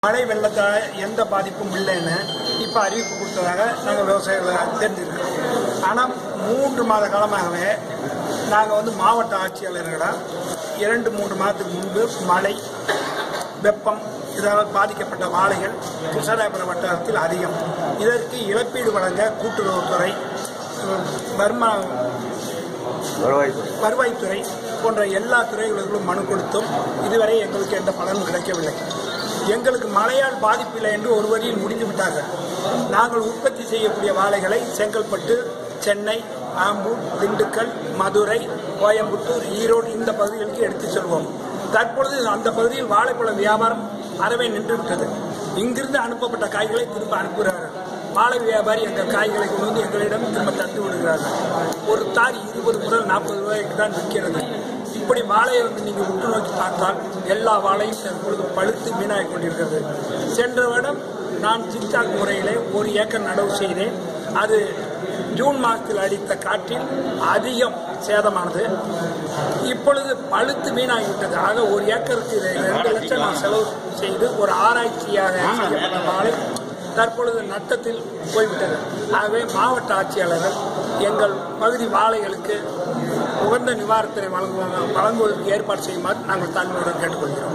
மழை வெள்ளத்தால் எந்த பாதிப்பும் இல்லைன்னு இப்போ அறிவிப்பு கொடுத்ததாக நாங்கள் விவசாயிகள் தெரிஞ்சிருக்கிறோம். ஆனால் 3 மாத காலமாகவே நாங்கள் மாவட்ட ஆட்சியாளர்களிடம் 2-3 மாதத்துக்கு முன்பு மழை வெப்பம் இதால் பாதிக்கப்பட்ட வாழைகள் கிருஷ்ணராயபுரம் வட்டாரத்தில் அதிகம். இதற்கு இழப்பீடு வழங்க கூட்டுறவுத்துறை, வருவாய்த்துறை போன்ற எல்லா துறைகளுக்கும் மனு கொடுத்தும் இதுவரை எங்களுக்கு எந்த பலனும் கிடைக்கவில்லை. எங்களுக்கு மழையால் பாதிப்பில்லை என்று ஒரு வழியில் முடிந்து விட்டார்கள். நாங்கள் உற்பத்தி செய்யக்கூடிய வாழைகளை செங்கல்பட்டு, சென்னை, ஆம்பூர், திண்டுக்கல், மதுரை, கோயம்புத்தூர், ஈரோடு இந்த பகுதிகளுக்கு எடுத்து செல்வோம். தற்பொழுது அந்த பகுதியில் வாழைப்பழ வியாபாரம் அறவே நின்றுவிட்டது. இங்கிருந்து அனுப்பப்பட்ட காய்களை திரும்ப அனுப்புகிறார்கள். வாழை வியாபாரி எங்கள் காய்களை கொண்டு வந்து எங்களிடம் திரும்ப தந்து விடுகிறார்கள். ஒரு தார் 20 முதல் 40 ரூபாய்க்கு தான் விற்கிறது. இப்படி வாழையை நீங்கள் உற்று நோக்கி பார்த்தால் எல்லா வாழையும் தற்பொழுது பழுத்து வீணாகிக் கொண்டிருக்கிறது. சென்ற வருடம் நான் ஜிக்ஜாக் முறையிலே 1 ஏக்கர் நடவு செய்தேன். அது ஜூன் மாதத்தில் அடித்த காற்றில் அதிகம் சேதமானது. இப்பொழுது பழுத்து வீணாகிவிட்டது. ஆக 1 ஏக்கருக்கு 2 லட்சம் நான் செலவு செய்து ஒரு ஆராய்ச்சியாக செய்யப்பட்ட வாழை தற்பொழுது நட்டத்தில் போய்விட்டது. ஆகவே மாவட்ட ஆட்சியாளர்கள் எங்கள் பகுதி வாழைகளுக்கு உகந்த நிவாரணத்தை வழங்குவதற்கு ஏற்பாடு செய்யுமாறு நாங்கள் தாழ்மையுடன் கேட்டுக்கொள்கிறோம்.